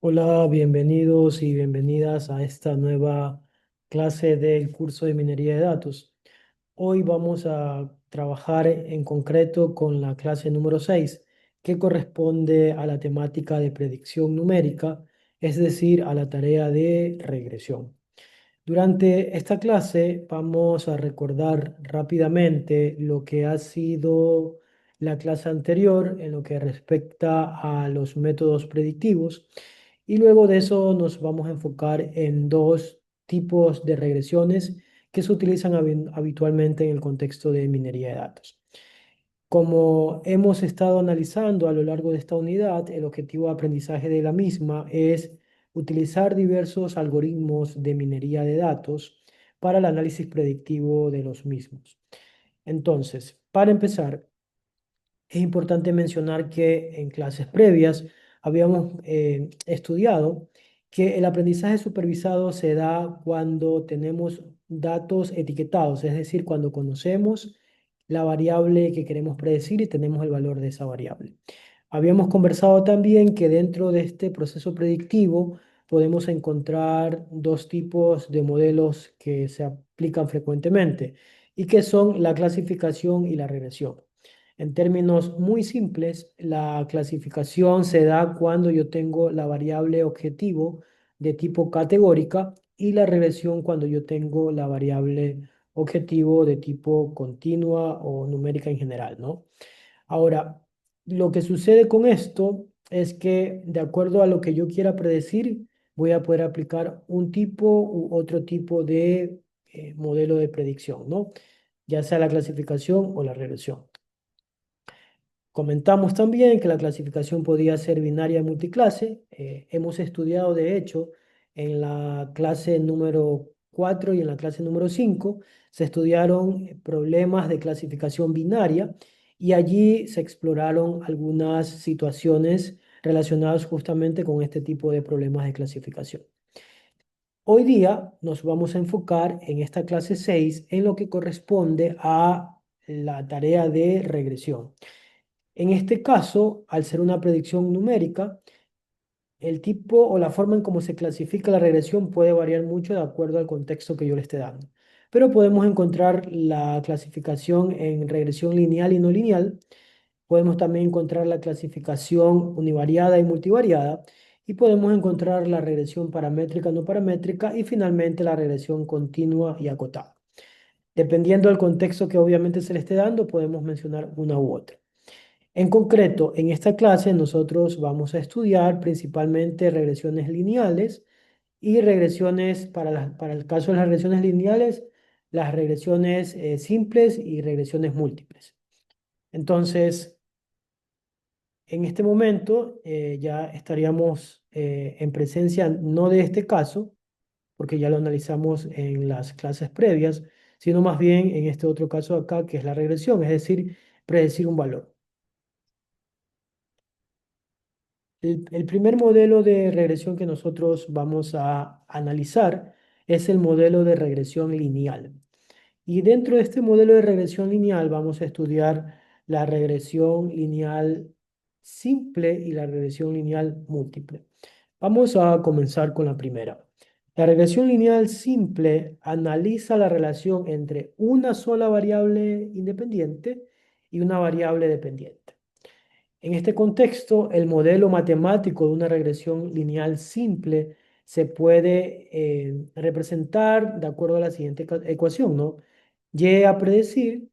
Hola, bienvenidos y bienvenidas a esta nueva clase del curso de minería de datos. Hoy vamos a trabajar en concreto con la clase número 6, que corresponde a la temática de predicción numérica, es decir, a la tarea de regresión. Durante esta clase vamos a recordar rápidamente lo que ha sido la clase anterior en lo que respecta a los métodos predictivos y luego de eso nos vamos a enfocar en dos tipos de regresiones que se utilizan habitualmente en el contexto de minería de datos. Como hemos estado analizando a lo largo de esta unidad, el objetivo de aprendizaje de la misma es utilizar diversos algoritmos de minería de datos para el análisis predictivo de los mismos. Entonces, para empezar, es importante mencionar que en clases previas habíamos estudiado que el aprendizaje supervisado se da cuando tenemos datos etiquetados, es decir, cuando conocemos la variable que queremos predecir y tenemos el valor de esa variable. Habíamos conversado también que dentro de este proceso predictivo podemos encontrar dos tipos de modelos que se aplican frecuentemente y que son la clasificación y la regresión. En términos muy simples, la clasificación se da cuando yo tengo la variable objetivo de tipo categórica y la regresión cuando yo tengo la variable objetivo de tipo continua o numérica en general, ¿no? Ahora, lo que sucede con esto es que de acuerdo a lo que yo quiera predecir, voy a poder aplicar un tipo u otro tipo de modelo de predicción, ¿no? Ya sea la clasificación o la regresión. Comentamos también que la clasificación podía ser binaria multiclase. Hemos estudiado, de hecho, en la clase número 4 y en la clase número 5 se estudiaron problemas de clasificación binaria y allí se exploraron algunas situaciones relacionadas justamente con este tipo de problemas de clasificación. Hoy día nos vamos a enfocar en esta clase 6 en lo que corresponde a la tarea de regresión. En este caso, al ser una predicción numérica, el tipo o la forma en cómo se clasifica la regresión puede variar mucho de acuerdo al contexto que yo le esté dando. Pero podemos encontrar la clasificación en regresión lineal y no lineal. Podemos también encontrar la clasificación univariada y multivariada. Y podemos encontrar la regresión paramétrica no paramétrica y finalmente la regresión continua y acotada. Dependiendo del contexto que obviamente se le esté dando, podemos mencionar una u otra. En concreto, en esta clase nosotros vamos a estudiar principalmente regresiones lineales y regresiones, para el caso de las regresiones lineales, las regresiones simples y regresiones múltiples. Entonces, en este momento ya estaríamos en presencia no de este caso, porque ya lo analizamos en las clases previas, sino más bien en este otro caso acá, que es la regresión, es decir, predecir un valor. El primer modelo de regresión que nosotros vamos a analizar es el modelo de regresión lineal. Y dentro de este modelo de regresión lineal vamos a estudiar la regresión lineal simple y la regresión lineal múltiple. Vamos a comenzar con la primera. La regresión lineal simple analiza la relación entre una sola variable independiente y una variable dependiente. En este contexto, el modelo matemático de una regresión lineal simple se puede representar de acuerdo a la siguiente ecuación, ¿no? Y a predecir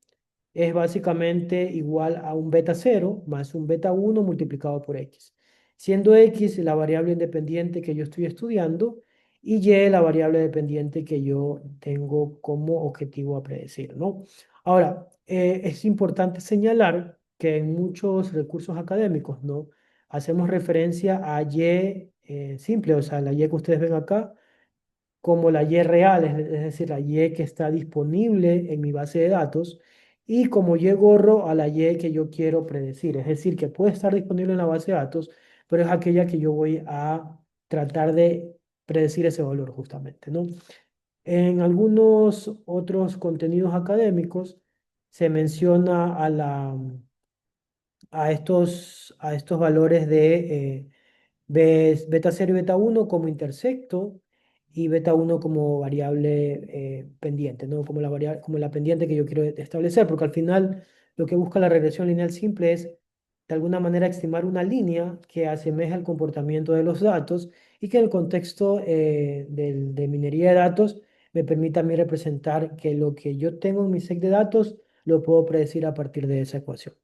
es básicamente igual a un beta cero más un beta uno multiplicado por x, siendo x la variable independiente que yo estoy estudiando y y la variable dependiente que yo tengo como objetivo a predecir, ¿no? Ahora, es importante señalar que en muchos recursos académicos, ¿no? Hacemos referencia a y simple, o sea, la y que ustedes ven acá, como la Y real, es decir, la Y que está disponible en mi base de datos, y como Y gorro a la Y que yo quiero predecir, es decir, que puede estar disponible en la base de datos, pero es aquella que yo voy a tratar de predecir ese valor justamente, ¿no? En algunos otros contenidos académicos se menciona a estos valores de Ves beta 0 y beta uno como intersecto y beta uno como variable pendiente, ¿no? Como la pendiente que yo quiero establecer, porque al final lo que busca la regresión lineal simple es de alguna manera estimar una línea que asemeja el comportamiento de los datos y que en el contexto de minería de datos me permita a mí representar que lo que yo tengo en mi set de datos lo puedo predecir a partir de esa ecuación.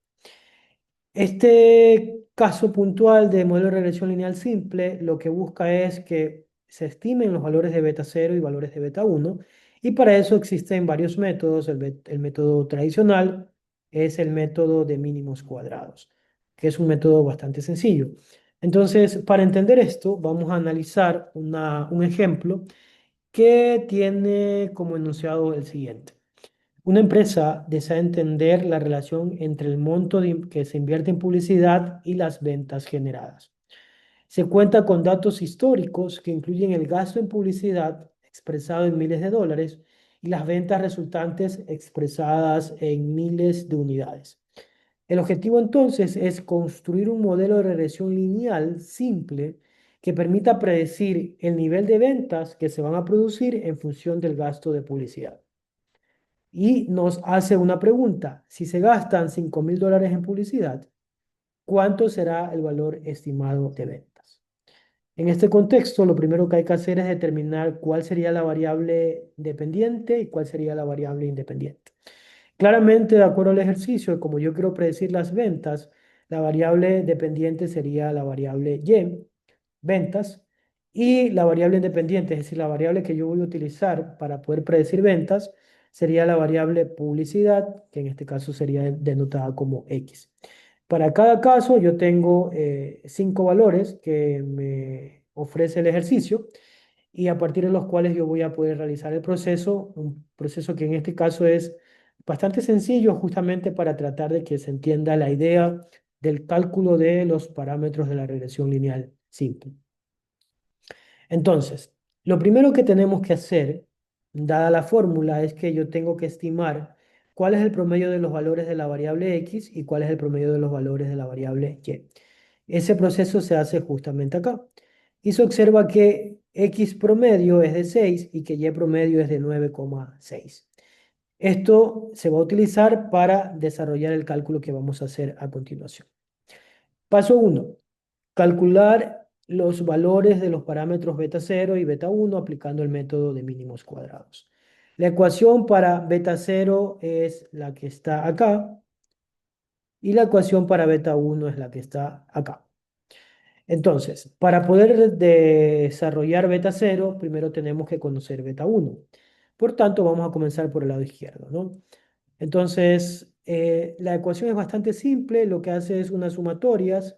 Este caso puntual de modelo de regresión lineal simple lo que busca es que se estimen los valores de beta cero y valores de beta uno, y para eso existen varios métodos. El método tradicional es el método de mínimos cuadrados, que es un método bastante sencillo. Entonces, para entender esto, vamos a analizar un ejemplo que tiene como enunciado el siguiente. Una empresa desea entender la relación entre el monto que se invierte en publicidad y las ventas generadas. Se cuenta con datos históricos que incluyen el gasto en publicidad expresado en miles de dólares y las ventas resultantes expresadas en miles de unidades. El objetivo entonces es construir un modelo de regresión lineal simple que permita predecir el nivel de ventas que se van a producir en función del gasto de publicidad. Y nos hace una pregunta: si se gastan $5.000 en publicidad, ¿cuánto será el valor estimado de ventas? En este contexto, lo primero que hay que hacer es determinar cuál sería la variable dependiente y cuál sería la variable independiente. Claramente, de acuerdo al ejercicio, como yo quiero predecir las ventas, la variable dependiente sería la variable Y, ventas, y la variable independiente, es decir, la variable que yo voy a utilizar para poder predecir ventas, sería la variable publicidad, que en este caso sería denotada como X. Para cada caso, yo tengo 5 valores que me ofrece el ejercicio y a partir de los cuales yo voy a poder realizar el proceso, un proceso que en este caso es bastante sencillo, justamente para tratar de que se entienda la idea del cálculo de los parámetros de la regresión lineal simple. Entonces, lo primero que tenemos que hacer, dada la fórmula, es que yo tengo que estimar cuál es el promedio de los valores de la variable X y cuál es el promedio de los valores de la variable Y. Ese proceso se hace justamente acá. Y se observa que X promedio es de 6 y que Y promedio es de 9,6. Esto se va a utilizar para desarrollar el cálculo que vamos a hacer a continuación. Paso 1. Calcular los valores de los parámetros beta cero y beta uno aplicando el método de mínimos cuadrados. La ecuación para beta cero es la que está acá y la ecuación para beta uno es la que está acá. Entonces, para poder desarrollar beta cero, primero tenemos que conocer beta uno. Por tanto, vamos a comenzar por el lado izquierdo, ¿no? Entonces, la ecuación es bastante simple. Lo que hace es unas sumatorias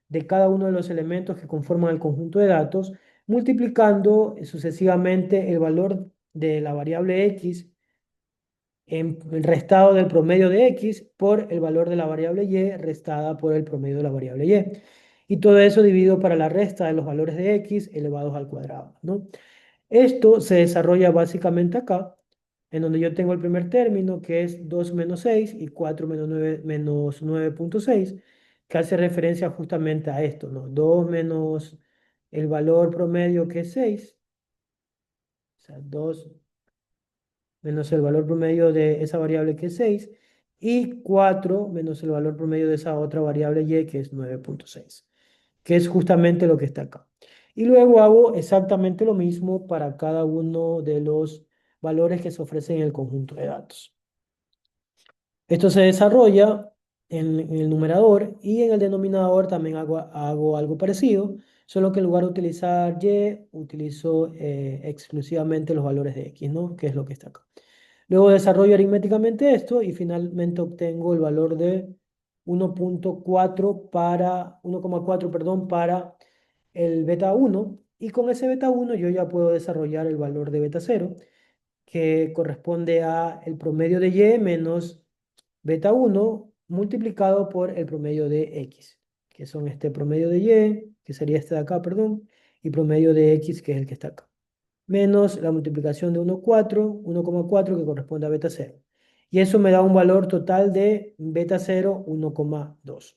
de cada uno de los elementos que conforman el conjunto de datos, multiplicando sucesivamente el valor de la variable X en restado del promedio de X por el valor de la variable Y restada por el promedio de la variable Y. Y todo eso dividido para la resta de los valores de X elevados al cuadrado, ¿no? Esto se desarrolla básicamente acá, en donde yo tengo el primer término, que es 2 menos 6 y 4 menos 9 menos 9,6, que hace referencia justamente a esto, ¿no? 2 menos el valor promedio, que es 6, o sea, 2 menos el valor promedio de esa variable, que es 6, y 4 menos el valor promedio de esa otra variable Y, que es 9,6, que es justamente lo que está acá. Y luego hago exactamente lo mismo para cada uno de los valores que se ofrecen en el conjunto de datos. Esto se desarrolla en el numerador, y en el denominador también hago algo parecido, solo que en lugar de utilizar Y, utilizo exclusivamente los valores de X, ¿no? Que es lo que está acá. Luego desarrollo aritméticamente esto y finalmente obtengo el valor de 1,4, perdón, para el beta uno, y con ese beta uno yo ya puedo desarrollar el valor de beta cero, que corresponde a el promedio de Y menos beta uno multiplicado por el promedio de X, que son este promedio de Y, que sería este de acá, perdón, y promedio de X, que es el que está acá, menos la multiplicación de 1,4 que corresponde a beta cero. Y eso me da un valor total de beta cero 1,2.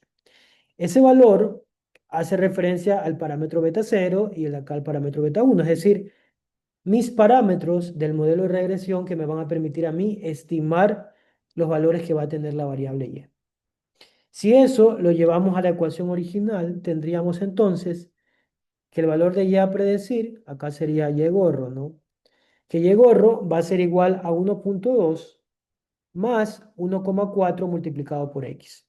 Ese valor hace referencia al parámetro beta 0 y el de acá al parámetro beta 1. Es decir, mis parámetros del modelo de regresión que me van a permitir a mí estimar los valores que va a tener la variable y. Si eso lo llevamos a la ecuación original, tendríamos entonces que el valor de y a predecir, acá sería y gorro, ¿no? Que y gorro va a ser igual a 1,2 más 1,4 multiplicado por x.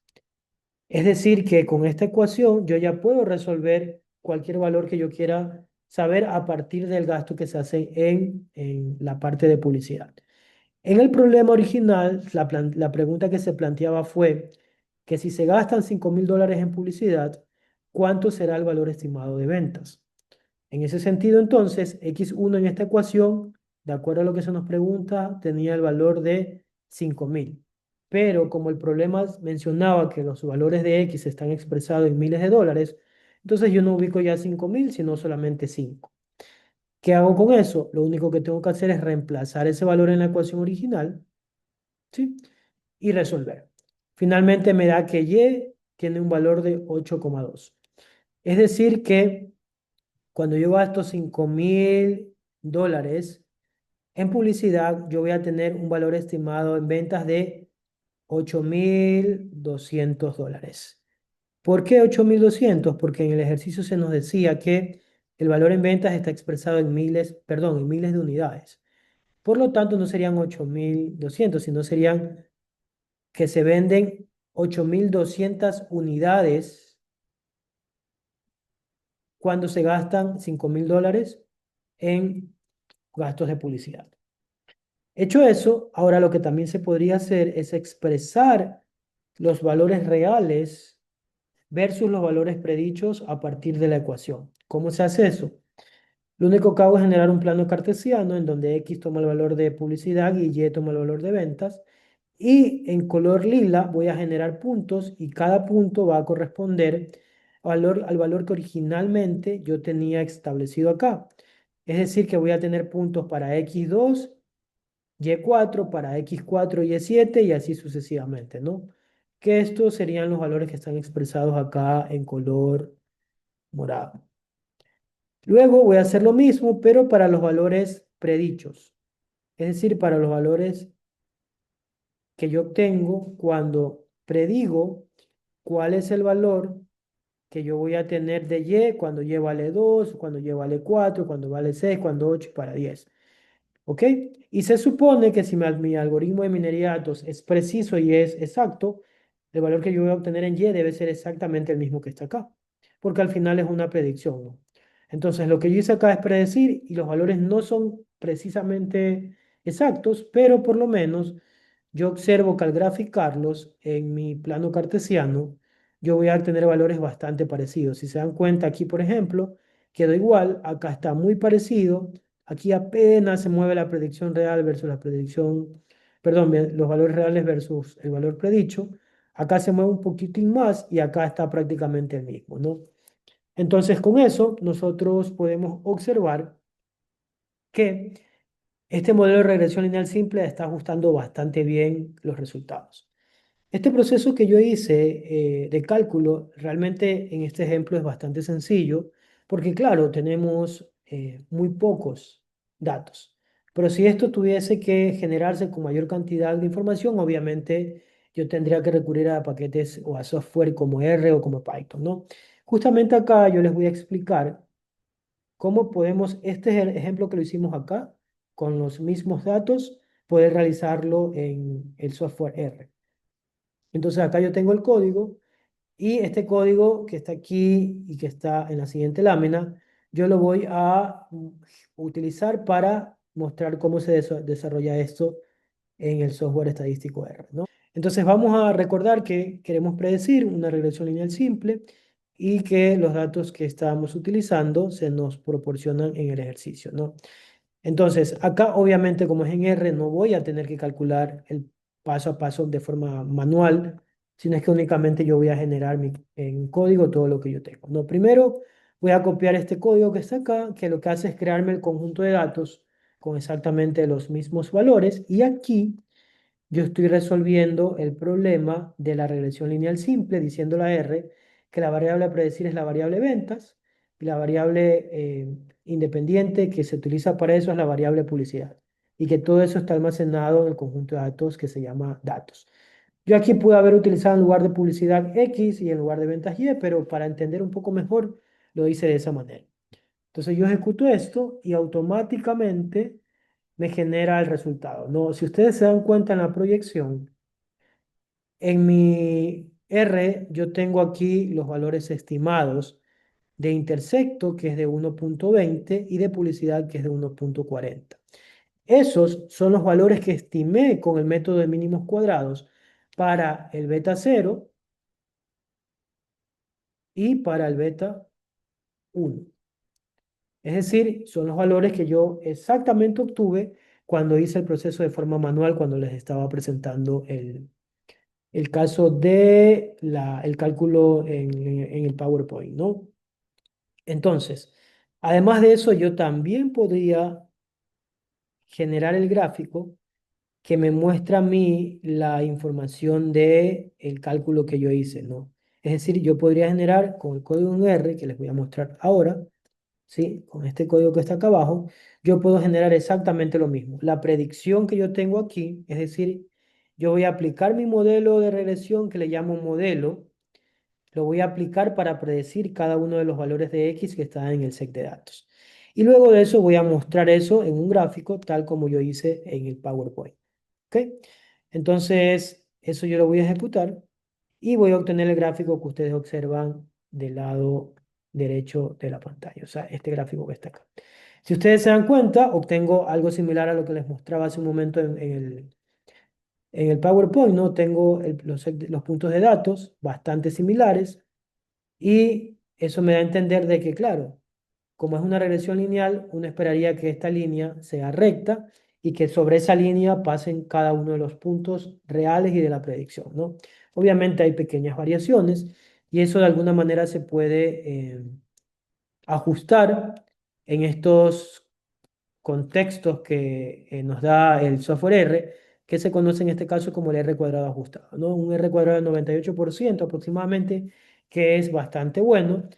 Es decir, que con esta ecuación yo ya puedo resolver cualquier valor que yo quiera saber a partir del gasto que se hace en la parte de publicidad. En el problema original, la pregunta que se planteaba fue que si se gastan $5.000 en publicidad, ¿cuánto será el valor estimado de ventas? En ese sentido, entonces, x1 en esta ecuación, de acuerdo a lo que se nos pregunta, tenía el valor de 5.000. Pero como el problema mencionaba que los valores de x están expresados en miles de dólares, entonces yo no ubico ya 5.000, sino solamente 5. ¿Qué hago con eso? Lo único que tengo que hacer es reemplazar ese valor en la ecuación original, ¿sí? Y resolver. Finalmente me da que y tiene un valor de 8,2. Es decir que cuando yo gasto $5.000 en publicidad, yo voy a tener un valor estimado en ventas de $8.200. ¿Por qué 8.200? Porque en el ejercicio se nos decía que el valor en ventas está expresado en miles, perdón, en miles de unidades. Por lo tanto, no serían 8.200, sino serían que se venden 8.200 unidades cuando se gastan $5.000 en gastos de publicidad. Hecho eso, ahora lo que también se podría hacer es expresar los valores reales versus los valores predichos a partir de la ecuación. ¿Cómo se hace eso? Lo único que hago es generar un plano cartesiano en donde X toma el valor de publicidad y Y toma el valor de ventas. Y en color lila voy a generar puntos y cada punto va a corresponder al valor que originalmente yo tenía establecido acá. Es decir, que voy a tener puntos para X2, Y4, para X4, Y7 y así sucesivamente, ¿no? Que estos serían los valores que están expresados acá en color morado. Luego voy a hacer lo mismo, pero para los valores predichos. Es decir, para los valores que yo obtengo cuando predigo cuál es el valor que yo voy a tener de Y cuando Y vale 2, cuando Y vale 4, cuando vale 6, cuando 8 y para 10. ¿Ok? Y se supone que si mi algoritmo de minería de datos es preciso y es exacto, el valor que yo voy a obtener en Y debe ser exactamente el mismo que está acá, porque al final es una predicción, ¿no? Entonces, lo que yo hice acá es predecir y los valores no son precisamente exactos, pero por lo menos yo observo que al graficarlos en mi plano cartesiano, yo voy a obtener valores bastante parecidos. Si se dan cuenta aquí, por ejemplo, quedó igual, acá está muy parecido. Aquí apenas se mueve la predicción real versus la predicción, perdón, los valores reales versus el valor predicho. Acá se mueve un poquitín más y acá está prácticamente el mismo, ¿no? Entonces, con eso, nosotros podemos observar que este modelo de regresión lineal simple está ajustando bastante bien los resultados. Este proceso que yo hice de cálculo, realmente en este ejemplo es bastante sencillo, porque claro, tenemos muy pocos datos. Pero si esto tuviese que generarse con mayor cantidad de información, obviamente yo tendría que recurrir a paquetes o a software como R o como Python, ¿no? Justamente acá yo les voy a explicar cómo podemos, este es el ejemplo que lo hicimos acá, con los mismos datos, poder realizarlo en el software R. Entonces acá yo tengo el código y este código que está aquí y que está en la siguiente lámina, yo lo voy a utilizar para mostrar cómo se desarrolla esto en el software estadístico R, ¿no? Entonces vamos a recordar que queremos predecir una regresión lineal simple y que los datos que estamos utilizando se nos proporcionan en el ejercicio, ¿no? Entonces, acá obviamente como es en R, no voy a tener que calcular el paso a paso de forma manual, sino es que únicamente yo voy a generar en código todo lo que yo tengo. No, primero voy a copiar este código que está acá, que lo que hace es crearme el conjunto de datos con exactamente los mismos valores, y aquí yo estoy resolviendo el problema de la regresión lineal simple, diciendo la R, que la variable a predecir es la variable ventas y la variable independiente que se utiliza para eso es la variable publicidad y que todo eso está almacenado en el conjunto de datos que se llama datos. Yo aquí pude haber utilizado en lugar de publicidad X y en lugar de ventas Y, pero para entender un poco mejor lo hice de esa manera. Entonces yo ejecuto esto y automáticamente me genera el resultado, ¿no? Si ustedes se dan cuenta en la proyección, en mi R yo tengo aquí los valores estimados de intersecto, que es de 1,20, y de publicidad, que es de 1,40. Esos son los valores que estimé con el método de mínimos cuadrados para el beta 0 y para el beta 1. Es decir, son los valores que yo exactamente obtuve cuando hice el proceso de forma manual, cuando les estaba presentando el caso de el cálculo en el PowerPoint, ¿no? Entonces, además de eso, yo también podría generar el gráfico que me muestra a mí la información de el cálculo que yo hice, ¿no? Es decir, yo podría generar con el código en R, que les voy a mostrar ahora, ¿sí? Con este código que está acá abajo, yo puedo generar exactamente lo mismo. La predicción que yo tengo aquí, es decir, yo voy a aplicar mi modelo de regresión que le llamo modelo, lo voy a aplicar para predecir cada uno de los valores de X que están en el set de datos. Y luego de eso voy a mostrar eso en un gráfico tal como yo hice en el PowerPoint. ¿Ok? Entonces, eso yo lo voy a ejecutar y voy a obtener el gráfico que ustedes observan del lado derecho de la pantalla, o sea, este gráfico que está acá. Si ustedes se dan cuenta, obtengo algo similar a lo que les mostraba hace un momento en el PowerPoint, ¿no? Tengo los puntos de datos bastante similares y eso me da a entender de que, claro, como es una regresión lineal, uno esperaría que esta línea sea recta y que sobre esa línea pasen cada uno de los puntos reales y de la predicción, ¿no? Obviamente hay pequeñas variaciones y eso de alguna manera se puede ajustar en estos contextos que nos da el software R, que se conoce en este caso como el R cuadrado ajustado, ¿no? Un R cuadrado de 98% aproximadamente, que es bastante bueno.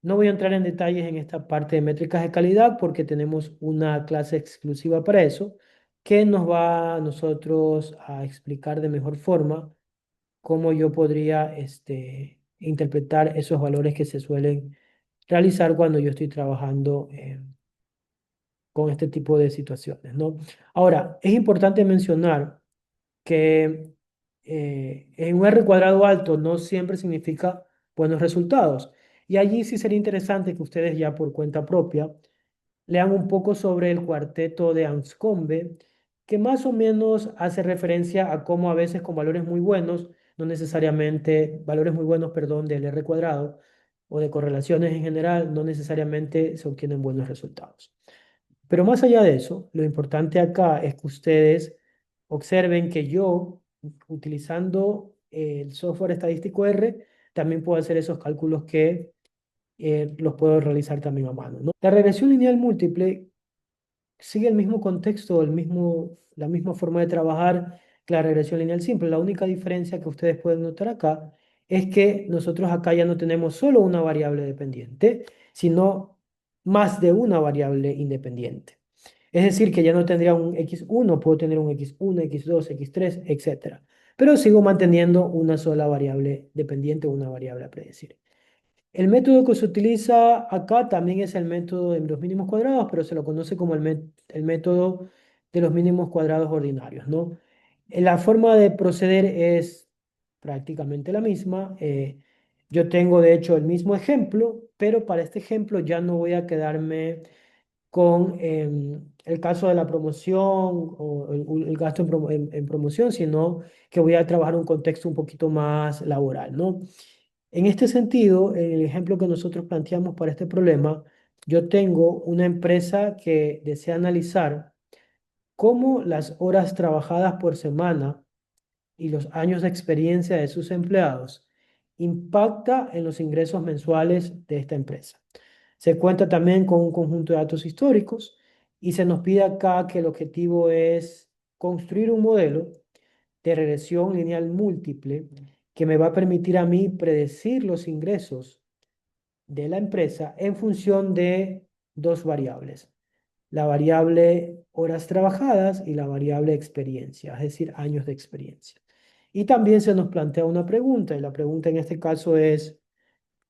No voy a entrar en detalles en esta parte de métricas de calidad porque tenemos una clase exclusiva para eso, que nos va a nosotros a explicar de mejor forma cómo yo podría interpretar esos valores que se suelen realizar cuando yo estoy trabajando con este tipo de situaciones, ¿no? Ahora, es importante mencionar que en un R cuadrado alto no siempre significa buenos resultados. Y allí sí sería interesante que ustedes ya por cuenta propia lean un poco sobre el cuarteto de Anscombe, que más o menos hace referencia a cómo a veces con valores muy buenos, no necesariamente, valores muy buenos, perdón, del R cuadrado o de correlaciones en general, no necesariamente se obtienen buenos resultados. Pero más allá de eso, lo importante acá es que ustedes observen que yo, utilizando el software estadístico R, también puedo hacer esos cálculos que los puedo realizar también a mano, ¿no? La regresión lineal múltiple sigue el mismo contexto, la misma forma de trabajar que la regresión lineal simple. La única diferencia que ustedes pueden notar acá es que nosotros acá ya no tenemos solo una variable dependiente, sino más de una variable independiente. Es decir, que ya no tendría un x1, puedo tener un x1, x2, x3, etcétera. Pero sigo manteniendo una sola variable dependiente, una variable a predecir. El método que se utiliza acá también es el método de los mínimos cuadrados, pero se lo conoce como el método de los mínimos cuadrados ordinarios, ¿no? La forma de proceder es prácticamente la misma. Yo tengo de hecho el mismo ejemplo, pero para este ejemplo ya no voy a quedarme con el caso de la promoción o el gasto en promoción, sino que voy a trabajar un contexto un poquito más laboral, ¿no? En este sentido, en el ejemplo que nosotros planteamos para este problema, yo tengo una empresa que desea analizar cómo las horas trabajadas por semana y los años de experiencia de sus empleados impacta en los ingresos mensuales de esta empresa. Se cuenta también con un conjunto de datos históricos y se nos pide acá que el objetivo es construir un modelo de regresión lineal múltiple que me va a permitir a mí predecir los ingresos de la empresa en función de dos variables: la variable horas trabajadas y la variable experiencia, es decir, años de experiencia. Y también se nos plantea una pregunta, y la pregunta en este caso es: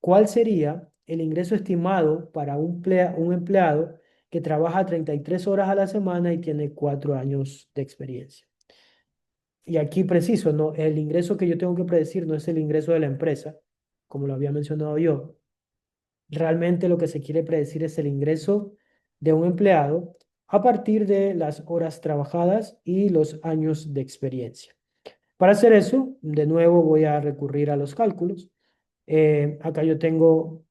¿cuál sería el ingreso estimado para un empleado que trabaja 33 horas a la semana y tiene 4 años de experiencia? Y aquí preciso, ¿no? El ingreso que yo tengo que predecir no es el ingreso de la empresa, como lo había mencionado yo. Realmente lo que se quiere predecir es el ingreso de un empleado a partir de las horas trabajadas y los años de experiencia. Para hacer eso, de nuevo voy a recurrir a los cálculos. Acá yo tengo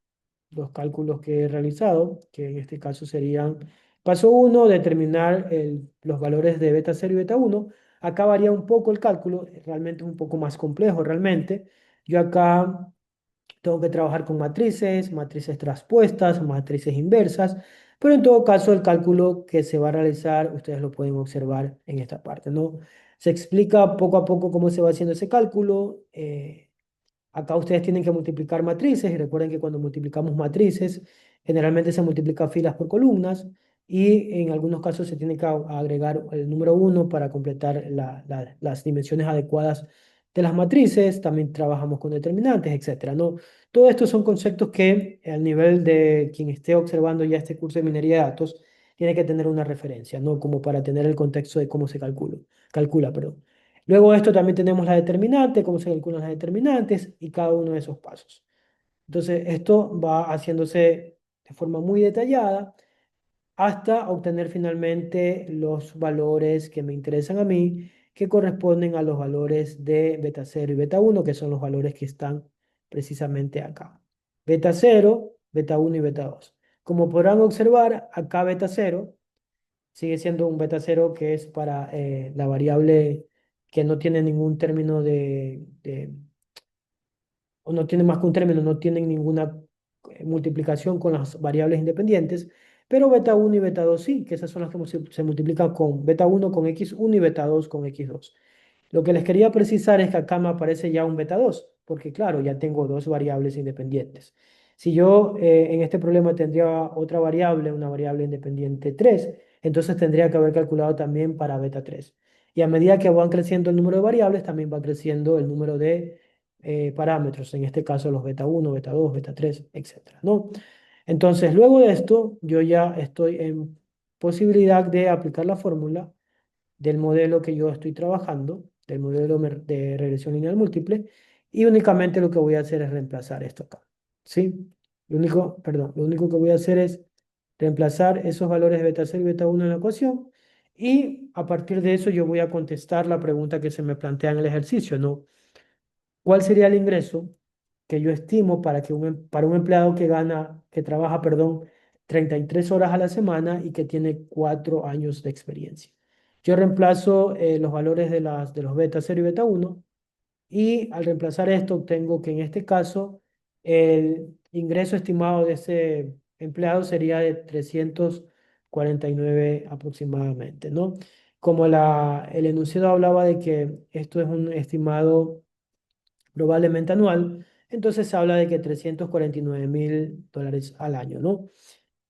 los cálculos que he realizado, que en este caso serían: paso uno, determinar los valores de beta 0 y beta uno. Acá varía un poco el cálculo, realmente es un poco más complejo realmente. Yo acá tengo que trabajar con matrices, matrices traspuestas, matrices inversas, pero en todo caso el cálculo que se va a realizar, ustedes lo pueden observar en esta parte, ¿no? Se explica poco a poco cómo se va haciendo ese cálculo. Acá ustedes tienen que multiplicar matrices, y recuerden que cuando multiplicamos matrices, generalmente se multiplican filas por columnas, y en algunos casos se tiene que agregar el número uno para completar las dimensiones adecuadas de las matrices. También trabajamos con determinantes, etcétera, ¿no? Todo esto son conceptos que al nivel de quien esté observando ya este curso de minería de datos tiene que tener una referencia, ¿no? Como para tener el contexto de cómo se calcula, perdón. Luego de esto también tenemos la determinante, cómo se calculan las determinantes y cada uno de esos pasos. Entonces, esto va haciéndose de forma muy detallada hasta obtener finalmente los valores que me interesan a mí, que corresponden a los valores de beta cero y beta uno, que son los valores que están precisamente acá. Beta cero, beta uno y beta 2. Como podrán observar, acá beta cero sigue siendo un beta cero, que es para la variable que no tiene ningún término o no tiene más que un término, no tienen ninguna multiplicación con las variables independientes, pero beta uno y beta 2 sí, que esas son las que se multiplican con beta uno con x1 y beta 2 con x2. Lo que les quería precisar es que acá me aparece ya un beta 2, porque claro, ya tengo dos variables independientes. Si yo en este problema tendría otra variable, una variable independiente 3, entonces tendría que haber calculado también para beta 3. Y a medida que van creciendo el número de variables, también va creciendo el número de parámetros, en este caso los beta uno, beta 2, beta 3, etcétera, ¿no? Entonces, luego de esto, yo ya estoy en posibilidad de aplicar la fórmula del modelo que yo estoy trabajando, del modelo de regresión lineal múltiple, y únicamente lo que voy a hacer es reemplazar esto acá, ¿sí? Lo único que voy a hacer es reemplazar esos valores de beta 0 y beta uno en la ecuación, y a partir de eso yo voy a contestar la pregunta que se me plantea en el ejercicio, ¿no? ¿Cuál sería el ingreso que yo estimo para un empleado que trabaja, perdón, 33 horas a la semana y que tiene 4 años de experiencia? Yo reemplazo los valores de los beta cero y beta uno, y al reemplazar esto obtengo que en este caso el ingreso estimado de ese empleado sería de 349 aproximadamente, ¿no? Como el enunciado hablaba de que esto es un estimado probablemente anual, entonces se habla de que 349.000 dólares al año, ¿no?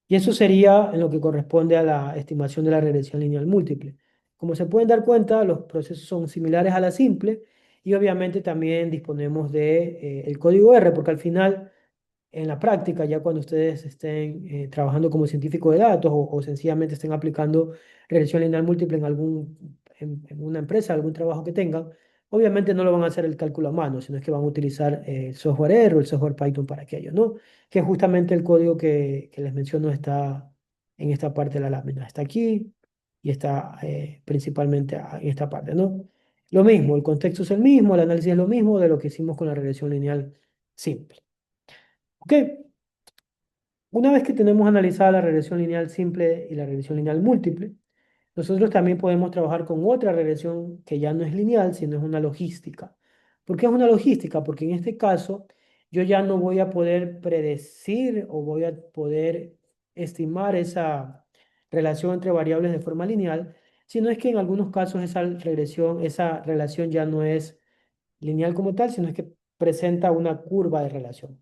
Y eso sería en lo que corresponde a la estimación de la regresión lineal múltiple. Como se pueden dar cuenta, los procesos son similares a la simple, y obviamente también disponemos de el código R, porque al final, en la práctica, ya cuando ustedes estén trabajando como científico de datos o sencillamente estén aplicando regresión lineal múltiple en una empresa, algún trabajo que tengan, obviamente no lo van a hacer el cálculo a mano, sino es que van a utilizar el software R o el software Python para aquello, ¿no? Que justamente el código que les menciono está en esta parte de la lámina. Está aquí y está principalmente en esta parte, ¿no? Lo mismo, el contexto es el mismo, el análisis es lo mismo de lo que hicimos con la regresión lineal simple. ¿Ok? Una vez que tenemos analizada la regresión lineal simple y la regresión lineal múltiple, nosotros también podemos trabajar con otra regresión que ya no es lineal, sino es una logística. ¿Por qué es una logística? Porque en este caso yo ya no voy a poder predecir o voy a poder estimar esa relación entre variables de forma lineal, sino es que en algunos casos esa relación ya no es lineal como tal, sino es que presenta una curva de relación.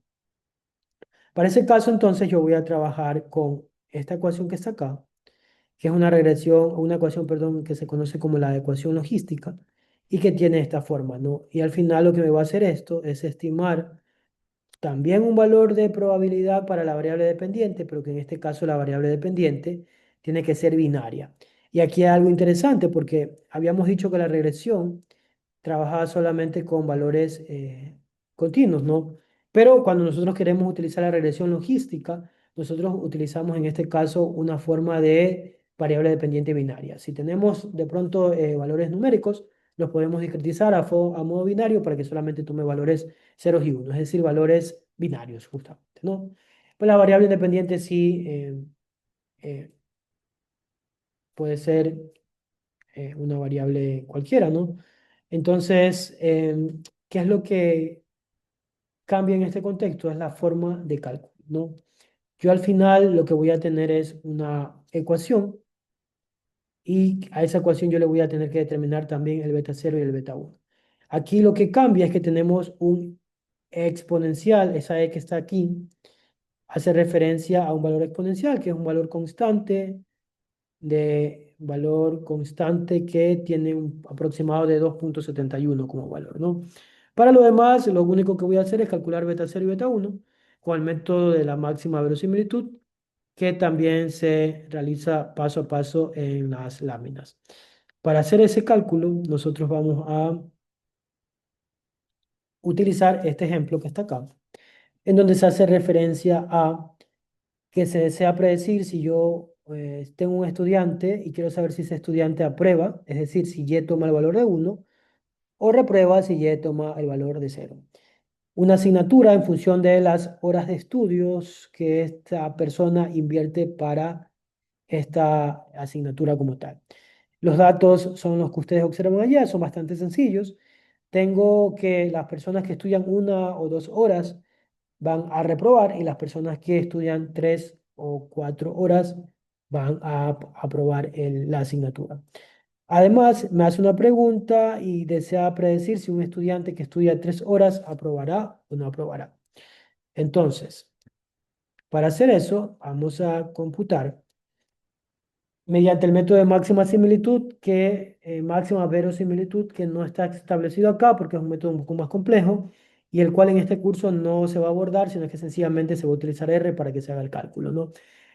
Para ese caso, entonces, yo voy a trabajar con esta ecuación que está acá, que es una regresión, una ecuación, perdón, que se conoce como la ecuación logística y que tiene esta forma, ¿no? Y al final lo que me va a hacer esto es estimar también un valor de probabilidad para la variable dependiente, pero que en este caso la variable dependiente tiene que ser binaria. Y aquí hay algo interesante porque habíamos dicho que la regresión trabajaba solamente con valores continuos, ¿no? Pero cuando nosotros queremos utilizar la regresión logística, nosotros utilizamos en este caso una forma de variable dependiente binaria. Si tenemos de pronto valores numéricos, los podemos discretizar a modo binario para que solamente tome valores ceros y unos, es decir, valores binarios, justamente, ¿no? Pues la variable independiente sí eh, puede ser una variable cualquiera, ¿no? Entonces, ¿qué es lo que cambia en este contexto? Es la forma de cálculo, ¿no? Yo al final lo que voy a tener es una ecuación y a esa ecuación yo le voy a tener que determinar también el beta cero y el beta uno. Aquí lo que cambia es que tenemos un exponencial, esa e que está aquí, hace referencia a un valor exponencial, que es un valor constante de valor constante que tiene un aproximado de 2,71 como valor, ¿no? Para lo demás, lo único que voy a hacer es calcular beta cero y beta uno con el método de la máxima verosimilitud, que también se realiza paso a paso en las láminas. Para hacer ese cálculo, nosotros vamos a utilizar este ejemplo que está acá, en donde se hace referencia a que se desea predecir si yo tengo un estudiante y quiero saber si ese estudiante aprueba, es decir, si Y toma el valor de uno, o reprueba si Y toma el valor de cero. Una asignatura en función de las horas de estudios que esta persona invierte para esta asignatura como tal. Los datos son los que ustedes observan allá, son bastante sencillos. Tengo que las personas que estudian 1 o 2 horas van a reprobar y las personas que estudian 3 o 4 horas van a aprobar la asignatura. Además, me hace una pregunta y desea predecir si un estudiante que estudia 3 horas aprobará o no aprobará. Entonces, para hacer eso, vamos a computar mediante el método de máxima similitud, máxima verosimilitud, que no está establecido acá porque es un método un poco más complejo y el cual en este curso no se va a abordar, sino que sencillamente se va a utilizar R para que se haga el cálculo, ¿no?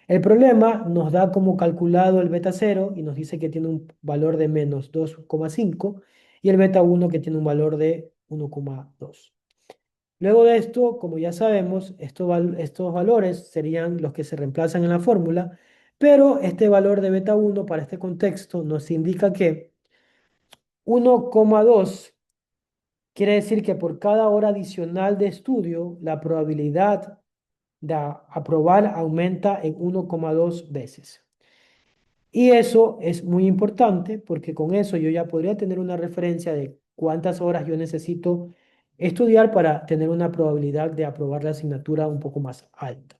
El problema nos da como calculado el beta cero y nos dice que tiene un valor de menos 2,5 y el beta uno que tiene un valor de 1,2. Luego de esto, como ya sabemos, estos valores serían los que se reemplazan en la fórmula, pero este valor de beta uno para este contexto nos indica que 1,2 quiere decir que por cada hora adicional de estudio, la probabilidad de aprobar aumenta en 1,2 veces. Y eso es muy importante porque con eso yo ya podría tener una referencia de cuántas horas yo necesito estudiar para tener una probabilidad de aprobar la asignatura un poco más alta.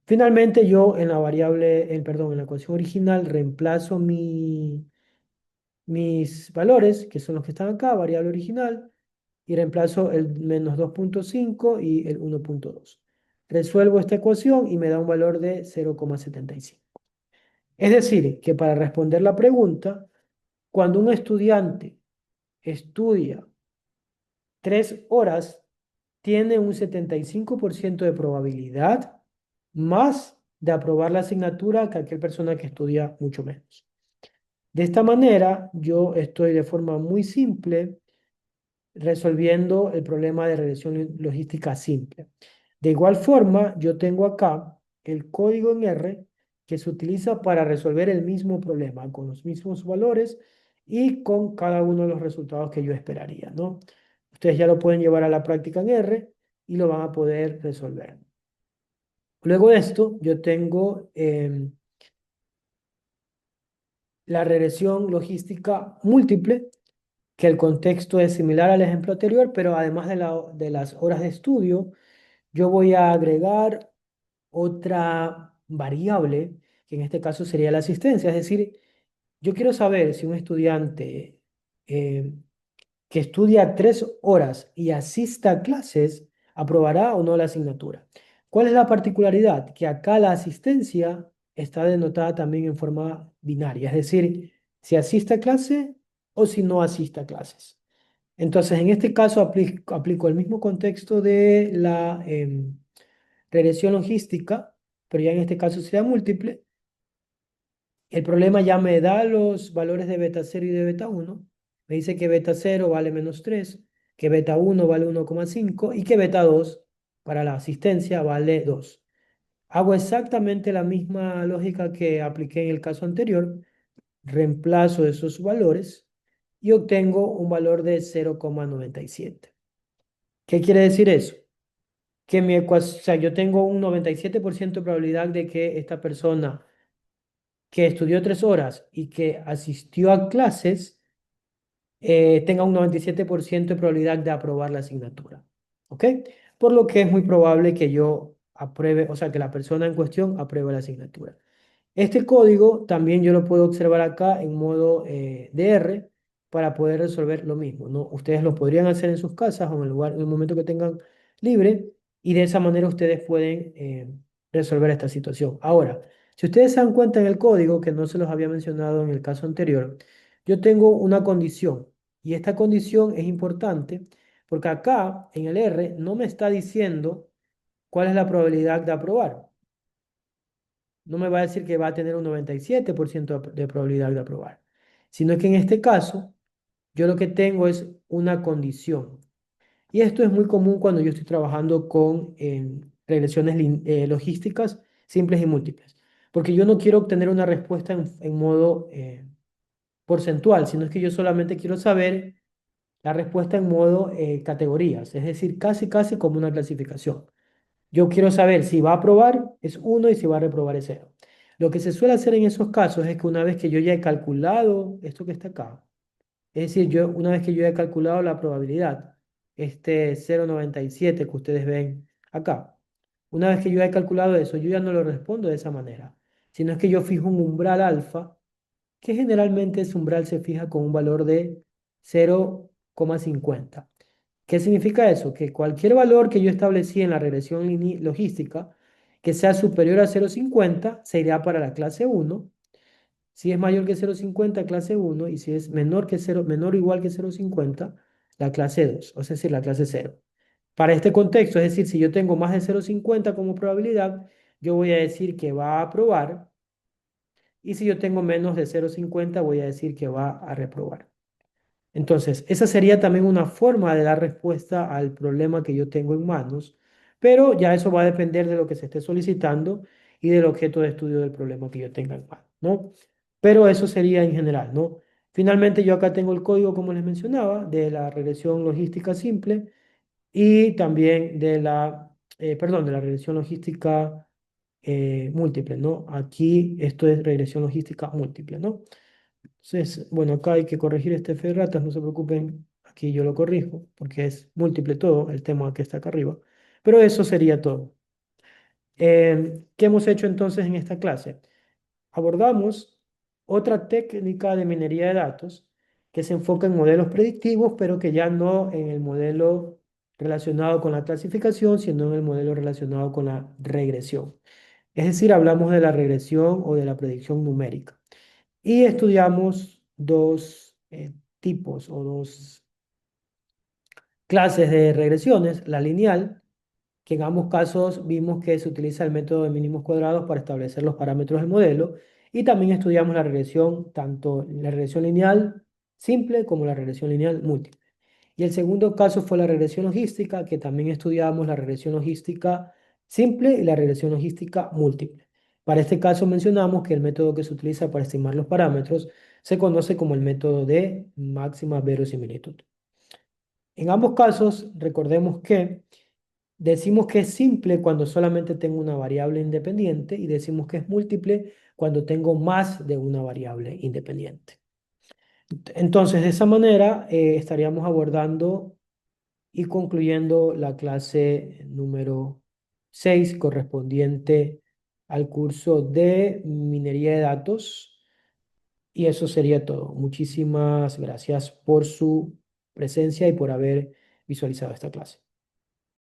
Finalmente, yo en la variable, perdón, en la ecuación original reemplazo mis valores, que son los que están acá, variable original, y reemplazo el menos 2,5 y el 1,2. Resuelvo esta ecuación y me da un valor de 0,75. Es decir, que para responder la pregunta, cuando un estudiante estudia 3 horas, tiene un 75% de probabilidad más de aprobar la asignatura que aquella persona que estudia mucho menos. De esta manera, yo estoy de forma muy simple resolviendo el problema de regresión logística simple. De igual forma, yo tengo acá el código en R que se utiliza para resolver el mismo problema con los mismos valores y con cada uno de los resultados que yo esperaría, ¿no? Ustedes ya lo pueden llevar a la práctica en R y lo van a poder resolver. Luego de esto, yo tengo la regresión logística múltiple, que el contexto es similar al ejemplo anterior, pero además de las horas de estudio, yo voy a agregar otra variable, que en este caso sería la asistencia. Es decir, yo quiero saber si un estudiante que estudia 3 horas y asista a clases, aprobará o no la asignatura. ¿Cuál es la particularidad? Que acá la asistencia está denotada también en forma binaria, es decir, si asiste a clase o si no asiste a clases. Entonces, en este caso aplico el mismo contexto de la regresión logística, pero ya en este caso sería múltiple. El problema ya me da los valores de beta 0 y de beta 1. Me dice que beta 0 vale -3, que beta 1 vale 1,5 y que beta 2 para la asistencia vale 2. Hago exactamente la misma lógica que apliqué en el caso anterior. Reemplazo esos valores y obtengo un valor de 0,97. ¿Qué quiere decir eso? Que mi ecuación, o sea, yo tengo un 97% de probabilidad de que esta persona que estudió 3 horas y que asistió a clases tenga un 97% de probabilidad de aprobar la asignatura. ¿Ok? Por lo que es muy probable que yo apruebe, o sea, que la persona en cuestión apruebe la asignatura. Este código también yo lo puedo observar acá en modo DR para poder resolver lo mismo, ¿no? Ustedes lo podrían hacer en sus casas o en el lugar, en el momento que tengan libre y de esa manera ustedes pueden resolver esta situación. Ahora, si ustedes se dan cuenta en el código, que no se los había mencionado en el caso anterior, yo tengo una condición y esta condición es importante porque acá en el R no me está diciendo cuál es la probabilidad de aprobar. No me va a decir que va a tener un 97% de probabilidad de aprobar, sino que en este caso yo lo que tengo es una condición. Y esto es muy común cuando yo estoy trabajando con regresiones logísticas simples y múltiples, porque yo no quiero obtener una respuesta en modo porcentual, sino es que yo solamente quiero saber la respuesta en modo categorías, es decir, casi casi como una clasificación. Yo quiero saber si va a aprobar es 1 y si va a reprobar es 0. Lo que se suele hacer en esos casos es que una vez que yo ya he calculado esto que está acá, es decir, una vez que yo ya he calculado la probabilidad, este 0,97 que ustedes ven acá, una vez que yo ya he calculado eso, yo ya no lo respondo de esa manera, sino es que yo fijo un umbral alfa, que generalmente ese umbral se fija con un valor de 0,50. ¿Qué significa eso? Que cualquier valor que yo establecí en la regresión logística que sea superior a 0,50 se irá para la clase 1. Si es mayor que 0,50, clase 1. Y si es menor que 0, menor o igual que 0,50, la clase 2, o es decir, la clase 0. Para este contexto, es decir, si yo tengo más de 0,50 como probabilidad, yo voy a decir que va a aprobar. Y si yo tengo menos de 0,50, voy a decir que va a reprobar. Entonces, esa sería también una forma de dar respuesta al problema que yo tengo en manos, pero ya eso va a depender de lo que se esté solicitando y del objeto de estudio del problema que yo tenga en mano, ¿no? Pero eso sería en general, ¿no? Finalmente, yo acá tengo el código, como les mencionaba, de la regresión logística simple y también de de la regresión logística múltiple, ¿no? Aquí esto es regresión logística múltiple, ¿no? Entonces, bueno, acá hay que corregir este F de ratas, no se preocupen, aquí yo lo corrijo, porque es múltiple todo, el tema que está acá arriba. Pero eso sería todo. ¿Qué hemos hecho entonces en esta clase? Abordamos otra técnica de minería de datos que se enfoca en modelos predictivos, pero que ya no en el modelo relacionado con la clasificación, sino en el modelo relacionado con la regresión. Es decir, hablamos de la regresión o de la predicción numérica. Y estudiamos dos tipos o dos clases de regresiones, la lineal, que en ambos casos vimos que se utiliza el método de mínimos cuadrados para establecer los parámetros del modelo, y también estudiamos la regresión, tanto la regresión lineal simple como la regresión lineal múltiple. Y el segundo caso fue la regresión logística, que también estudiamos la regresión logística simple y la regresión logística múltiple. Para este caso mencionamos que el método que se utiliza para estimar los parámetros se conoce como el método de máxima verosimilitud. En ambos casos, recordemos que decimos que es simple cuando solamente tengo una variable independiente y decimos que es múltiple cuando tengo más de una variable independiente. Entonces, de esa manera, estaríamos abordando y concluyendo la clase número 6 correspondiente al curso de minería de datos. Y eso sería todo. Muchísimas gracias por su presencia y por haber visualizado esta clase.